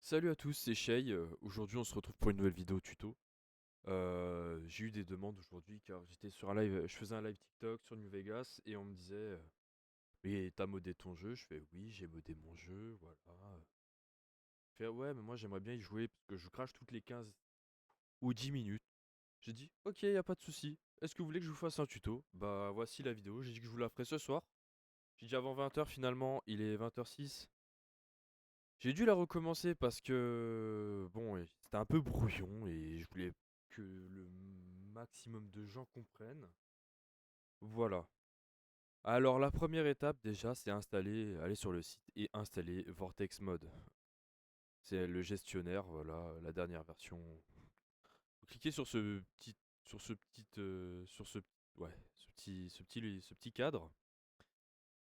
Salut à tous, c'est Shay. Aujourd'hui, on se retrouve pour une nouvelle vidéo tuto. J'ai eu des demandes aujourd'hui car j'étais sur un live, je faisais un live TikTok sur New Vegas et on me disait mais t'as modé ton jeu? Je fais oui, j'ai modé mon jeu, voilà. Je fais ouais, mais moi j'aimerais bien y jouer parce que je crache toutes les 15 ou 10 minutes. J'ai dit ok, y a pas de souci. Est-ce que vous voulez que je vous fasse un tuto? Bah voici la vidéo. J'ai dit que je vous la ferai ce soir. J'ai dit avant 20h, finalement, il est 20h06. J'ai dû la recommencer parce que, bon, c'était un peu brouillon et je voulais que le maximum de gens comprennent. Voilà. Alors, la première étape, déjà, c'est aller sur le site et installer Vortex Mode. C'est le gestionnaire, voilà, la dernière version. Vous cliquez sur ce, ouais, ce petit cadre.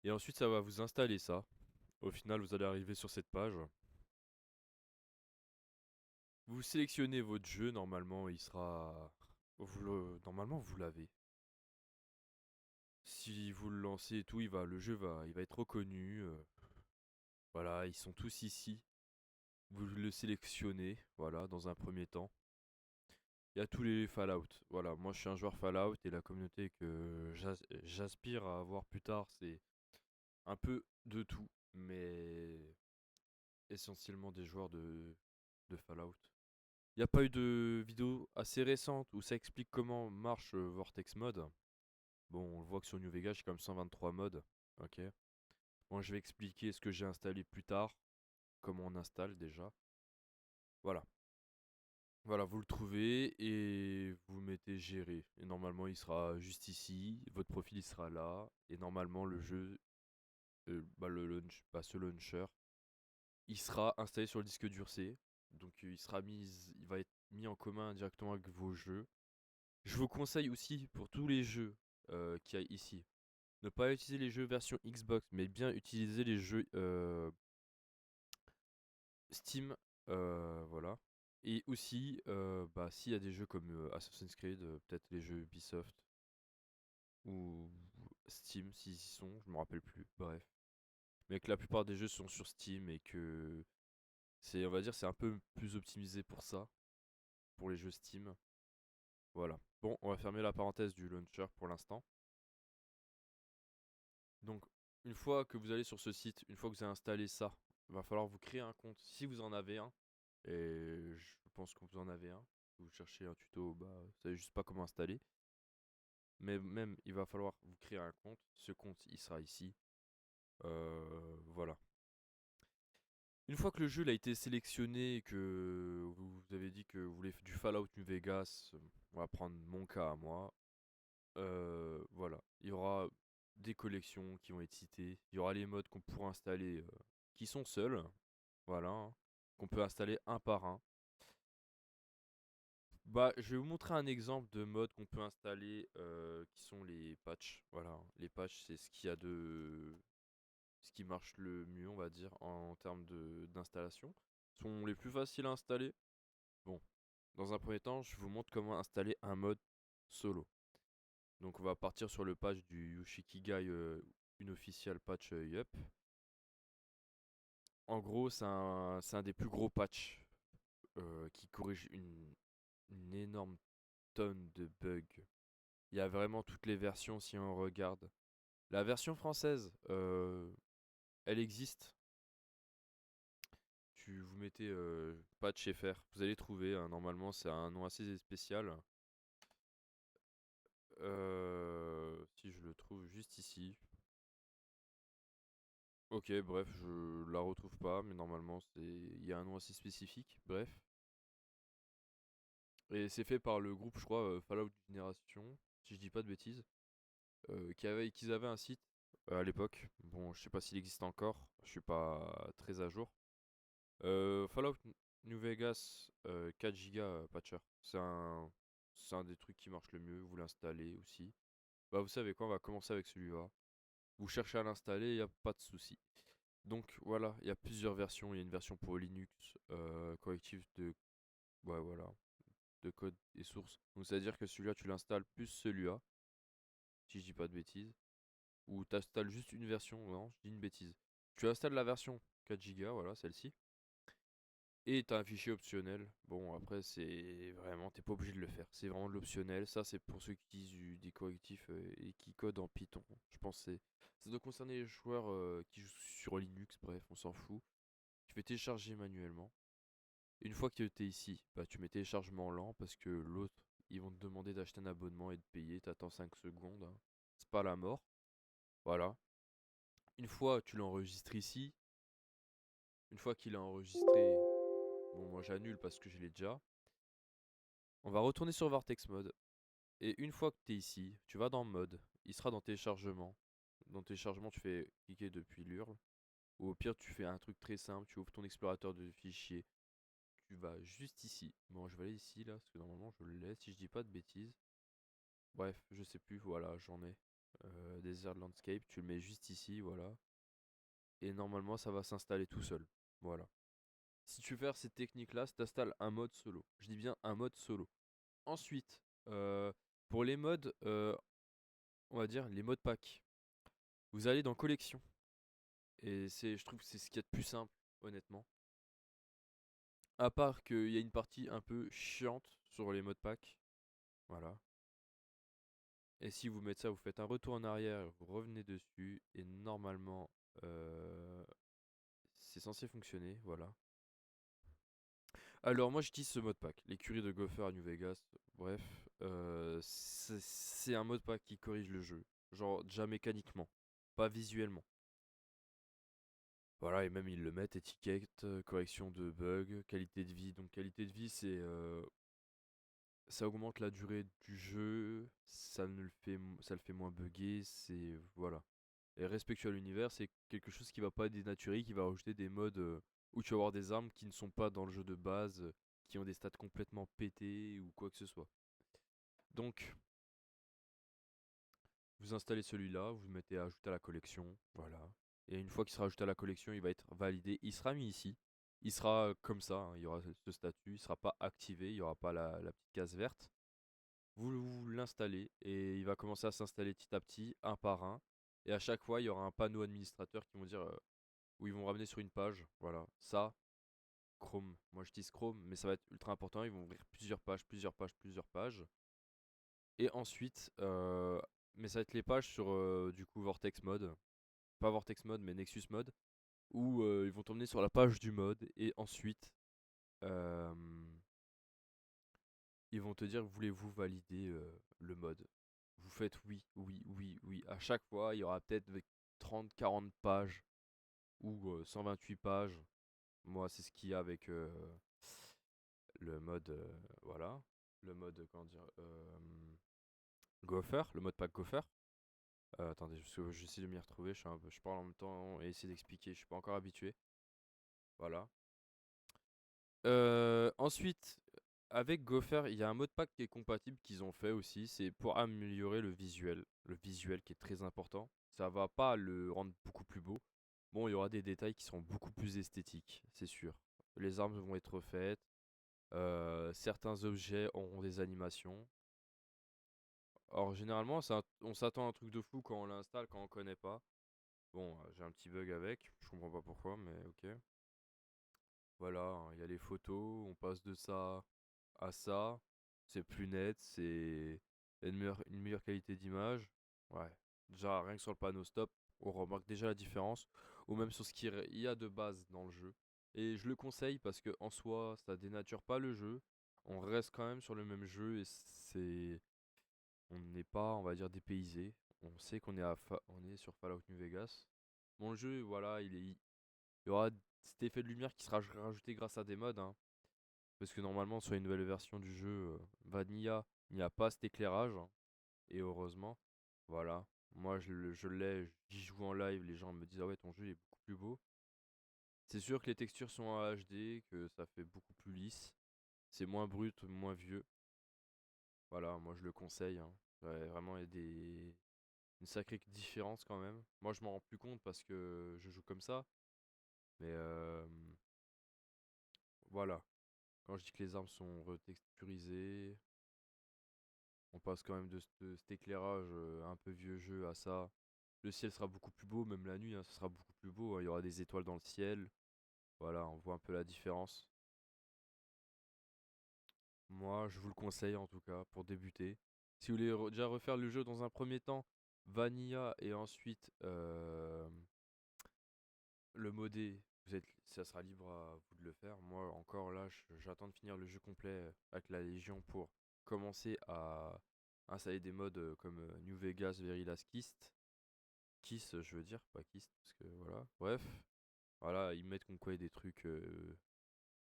Et ensuite, ça va vous installer ça. Au final, vous allez arriver sur cette page. Vous sélectionnez votre jeu, normalement il sera... Normalement vous l'avez. Si vous le lancez et tout, il va être reconnu. Voilà, ils sont tous ici. Vous le sélectionnez, voilà, dans un premier temps. Il y a tous les Fallout. Voilà, moi je suis un joueur Fallout et la communauté que j'aspire à avoir plus tard, c'est un peu de tout, mais essentiellement des joueurs de Fallout. Il n'y a pas eu de vidéo assez récente où ça explique comment marche Vortex Mode. Bon, on le voit que sur New Vegas, j'ai quand même 123 modes. Ok. Moi, je vais expliquer ce que j'ai installé plus tard, comment on installe déjà. Voilà. Voilà, vous le trouvez et vous mettez gérer. Et normalement, il sera juste ici. Votre profil, il sera là. Et normalement, le jeu, ce launcher, il sera installé sur le disque dur C. Donc, il va être mis en commun directement avec vos jeux. Je vous conseille aussi pour tous les jeux qu'il y a ici, ne pas utiliser les jeux version Xbox, mais bien utiliser les jeux Steam, voilà. Et aussi, bah, s'il y a des jeux comme Assassin's Creed, peut-être les jeux Ubisoft ou Steam, s'ils y sont, je me rappelle plus, bref. Mais que la plupart des jeux sont sur Steam et que on va dire, c'est un peu plus optimisé pour ça, pour les jeux Steam. Voilà. Bon, on va fermer la parenthèse du launcher pour l'instant. Donc, une fois que vous allez sur ce site, une fois que vous avez installé ça, il va falloir vous créer un compte si vous en avez un. Et je pense que vous en avez un. Vous cherchez un tuto, bah, vous savez juste pas comment installer. Mais même, il va falloir vous créer un compte. Ce compte, il sera ici. Voilà. Une fois que le jeu a été sélectionné et que vous avez dit que vous voulez du Fallout New Vegas, on va prendre mon cas à moi. Voilà. Il y aura des collections qui vont être citées. Il y aura les modes qu'on pourra installer qui sont seuls. Voilà, hein, qu'on peut installer un par un. Bah, je vais vous montrer un exemple de mode qu'on peut installer qui sont les patchs. Voilà, les patchs, c'est ce qui marche le mieux, on va dire, en termes d'installation. Sont les plus faciles à installer. Bon, dans un premier temps, je vous montre comment installer un mode solo. Donc, on va partir sur le patch du Yoshikigai une official patch Yup. En gros, c'est un des plus gros patchs qui corrige une énorme tonne de bugs. Il y a vraiment toutes les versions si on regarde. La version française, elle existe. Vous mettez patch FR, vous allez trouver, hein, normalement c'est un nom assez spécial. Si je le trouve juste ici. Ok, bref, je la retrouve pas, mais normalement il y a un nom assez spécifique. Bref. Et c'est fait par le groupe, je crois, Fallout Generation, si je dis pas de bêtises, qu'ils avaient un site à l'époque. Bon, je sais pas s'il existe encore, je suis pas très à jour. Fallout New Vegas 4 Go patcher. C'est un des trucs qui marche le mieux. Vous l'installez aussi. Bah, vous savez quoi, on va commencer avec celui-là. Vous cherchez à l'installer, il n'y a pas de souci. Donc voilà, il y a plusieurs versions. Il y a une version pour Linux, correctif de, ouais, voilà, de code et source. Donc c'est à dire que celui-là, tu l'installes plus celui-là, si je dis pas de bêtises. Ou tu installes juste une version, non, je dis une bêtise. Tu installes la version 4 Go, voilà, celle-ci. Et t'as un fichier optionnel. Bon, après, c'est vraiment, t'es pas obligé de le faire. C'est vraiment de l'optionnel. Ça, c'est pour ceux qui utilisent des correctifs et qui codent en Python. Je pense que ça doit concerner les joueurs qui jouent sur Linux. Bref, on s'en fout. Tu fais télécharger manuellement. Une fois que t'es ici, bah, tu mets téléchargement lent parce que l'autre, ils vont te demander d'acheter un abonnement et de payer. T'attends 5 secondes, hein. C'est pas la mort. Voilà. Une fois, tu l'enregistres ici. Une fois qu'il est enregistré, bon, moi j'annule parce que je l'ai déjà. On va retourner sur Vortex Mode. Et une fois que tu es ici, tu vas dans Mode. Il sera dans téléchargement. Dans téléchargement, tu fais cliquer depuis l'URL. Ou au pire, tu fais un truc très simple. Tu ouvres ton explorateur de fichiers. Tu vas juste ici. Bon, je vais aller ici là, parce que normalement je le laisse si je dis pas de bêtises. Bref, je sais plus. Voilà, j'en ai. Desert Landscape, tu le mets juste ici, voilà. Et normalement, ça va s'installer tout seul. Voilà. Si tu veux faire cette technique-là, tu installes un mode solo. Je dis bien un mode solo. Ensuite, pour les modes, on va dire les modes pack, vous allez dans collection. Et je trouve que c'est ce qu'il y a de plus simple, honnêtement. À part qu'il y a une partie un peu chiante sur les modes pack. Voilà. Et si vous mettez ça, vous faites un retour en arrière, vous revenez dessus. Et normalement, euh, c'est censé fonctionner. Voilà. Alors moi j'utilise ce mode pack, l'écurie de Gopher à New Vegas, bref, c'est un mode pack qui corrige le jeu, genre déjà mécaniquement, pas visuellement. Voilà, et même ils le mettent, étiquette, correction de bugs, qualité de vie. Donc qualité de vie c'est ça augmente la durée du jeu, ça le fait moins bugger, c'est voilà. Et respectueux à l'univers, c'est quelque chose qui va pas dénaturer, qui va rajouter des modes où tu vas avoir des armes qui ne sont pas dans le jeu de base, qui ont des stats complètement pétés ou quoi que ce soit. Donc, vous installez celui-là, vous le mettez à ajouter à la collection, voilà. Et une fois qu'il sera ajouté à la collection, il va être validé, il sera mis ici. Il sera comme ça, hein, il y aura ce statut, il sera pas activé, il n'y aura pas la petite case verte. Vous l'installez et il va commencer à s'installer petit à petit, un par un. Et à chaque fois, il y aura un panneau administrateur qui vont dire où ils vont ramener sur une page. Voilà, ça, Chrome. Moi, j'utilise Chrome, mais ça va être ultra important. Ils vont ouvrir plusieurs pages, plusieurs pages, plusieurs pages. Et ensuite, mais ça va être les pages sur du coup Vortex Mode. Pas Vortex Mode, mais Nexus Mode. Où ils vont t'emmener sur la page du mode. Et ensuite, euh, ils vont te dire voulez-vous valider le mode. Vous faites oui, oui, oui, oui. À chaque fois, il y aura peut-être 30, 40 pages ou 128 pages. Moi, c'est ce qu'il y a avec le mode, voilà, le mode, comment dire, Gopher, le mode pack Gopher. Attendez, j'essaie de m'y retrouver, je parle en même temps et essayer d'expliquer, je suis pas encore habitué. Voilà. Ensuite, avec Gopher, il y a un mode pack qui est compatible qu'ils ont fait aussi, c'est pour améliorer le visuel qui est très important. Ça va pas le rendre beaucoup plus beau. Bon, il y aura des détails qui seront beaucoup plus esthétiques, c'est sûr. Les armes vont être refaites, certains objets auront des animations. Or, généralement, on s'attend à un truc de fou quand on l'installe, quand on connaît pas. Bon, j'ai un petit bug avec, je comprends pas pourquoi, mais ok. Voilà, hein, il y a les photos, on passe de ça à ça. C'est plus net, c'est une meilleure qualité d'image. Ouais, déjà rien que sur le panneau stop, on remarque déjà la différence. Ou même sur ce qu'il y a de base dans le jeu. Et je le conseille parce que en soi, ça dénature pas le jeu. On reste quand même sur le même jeu et on n'est pas, on va dire, dépaysé. On sait qu'on est, on est sur Fallout New Vegas. Bon, le jeu, voilà, il y aura cet effet de lumière qui sera rajouté grâce à des mods, hein. Parce que normalement, sur une nouvelle version du jeu Vanilla, il n'y a pas cet éclairage, hein. Et heureusement, voilà. Moi, je l'ai, j'y joue en live, les gens me disent, ah ouais, ton jeu est beaucoup plus beau. C'est sûr que les textures sont en HD, que ça fait beaucoup plus lisse. C'est moins brut, moins vieux. Voilà, moi je le conseille, hein. Ouais, vraiment, il y a une sacrée différence quand même. Moi, je m'en rends plus compte parce que je joue comme ça. Mais voilà. Quand je dis que les armes sont retexturisées, on passe quand même de cet éclairage un peu vieux jeu à ça. Le ciel sera beaucoup plus beau, même la nuit, hein, ce sera beaucoup plus beau, hein. Il y aura des étoiles dans le ciel. Voilà, on voit un peu la différence. Moi, je vous le conseille en tout cas pour débuter. Si vous voulez déjà refaire le jeu dans un premier temps, Vanilla et ensuite le modé, ça sera libre à vous de le faire. Moi, encore là, j'attends de finir le jeu complet avec la Légion pour commencer à installer des modes comme New Vegas, Verilas Kist. Kiss, je veux dire, pas Kist, parce que voilà. Bref, voilà, ils mettent comme quoi des trucs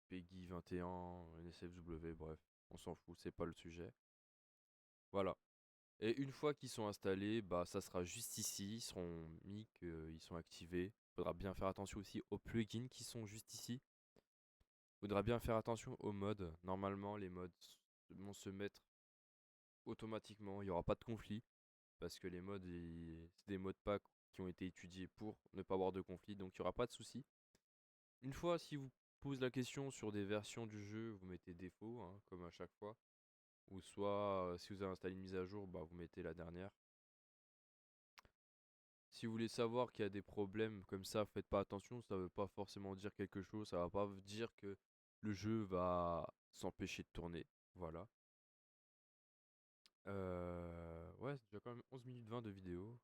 Peggy 21, NSFW, bref, on s'en fout, c'est pas le sujet. Voilà. Et une fois qu'ils sont installés, bah ça sera juste ici, ils seront mis, qu'ils sont activés. Faudra bien faire attention aussi aux plugins qui sont juste ici. Faudra bien faire attention aux mods. Normalement, les mods vont se mettre automatiquement, il n'y aura pas de conflit. Parce que les mods, c'est des mods pack qui ont été étudiés pour ne pas avoir de conflit, donc il n'y aura pas de souci. Une fois, si vous posez la question sur des versions du jeu, vous mettez défaut, hein, comme à chaque fois. Ou soit, si vous avez installé une mise à jour, bah, vous mettez la dernière. Si vous voulez savoir qu'il y a des problèmes comme ça, faites pas attention, ça veut pas forcément dire quelque chose, ça va pas vous dire que le jeu va s'empêcher de tourner. Voilà. Ouais, c'est déjà quand même 11 minutes 20 de vidéo.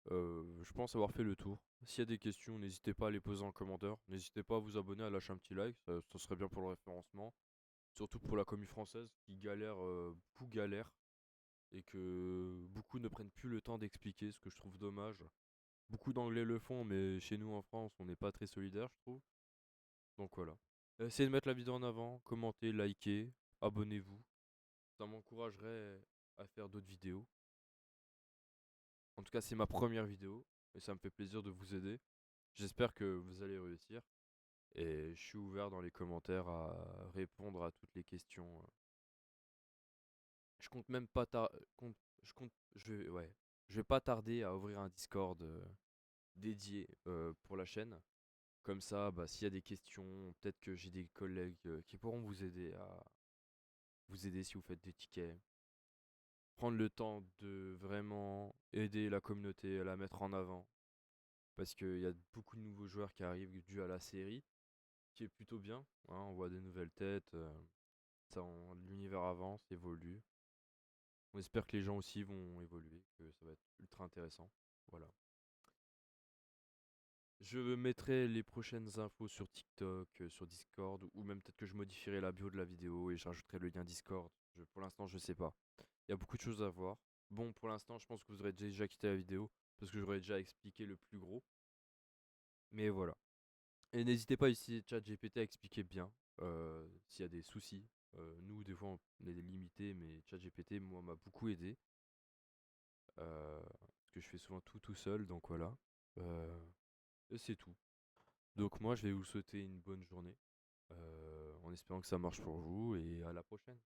Je pense avoir fait le tour. S'il y a des questions, n'hésitez pas à les poser en commentaire. N'hésitez pas à vous abonner, à lâcher un petit like, ça serait bien pour le référencement. Surtout pour la commu française qui galère, beaucoup galère. Et que beaucoup ne prennent plus le temps d'expliquer, ce que je trouve dommage. Beaucoup d'anglais le font, mais chez nous en France, on n'est pas très solidaire, je trouve. Donc voilà. Essayez de mettre la vidéo en avant, commentez, likez, abonnez-vous. Ça m'encouragerait à faire d'autres vidéos. En tout cas, c'est ma première vidéo et ça me fait plaisir de vous aider. J'espère que vous allez réussir. Et je suis ouvert dans les commentaires à répondre à toutes les questions. Je compte même pas ouais, je vais pas tarder à ouvrir un Discord dédié pour la chaîne. Comme ça, bah, s'il y a des questions, peut-être que j'ai des collègues qui pourront vous aider si vous faites des tickets. Prendre le temps de vraiment aider la communauté, à la mettre en avant. Parce qu'il y a beaucoup de nouveaux joueurs qui arrivent dû à la série, qui est plutôt bien, hein, on voit des nouvelles têtes, l'univers avance, évolue. On espère que les gens aussi vont évoluer, que ça va être ultra intéressant. Voilà. Je mettrai les prochaines infos sur TikTok, sur Discord, ou même peut-être que je modifierai la bio de la vidéo et je rajouterai le lien Discord. Pour l'instant, je sais pas. Il y a beaucoup de choses à voir. Bon, pour l'instant, je pense que vous aurez déjà quitté la vidéo, parce que j'aurais déjà expliqué le plus gros. Mais voilà. Et n'hésitez pas ici, ChatGPT, à expliquer bien s'il y a des soucis. Nous, des fois, on est limité, mais ChatGPT, moi, m'a beaucoup aidé. Parce que je fais souvent tout seul, donc voilà. Et c'est tout. Donc moi, je vais vous souhaiter une bonne journée, en espérant que ça marche pour vous, et à la prochaine.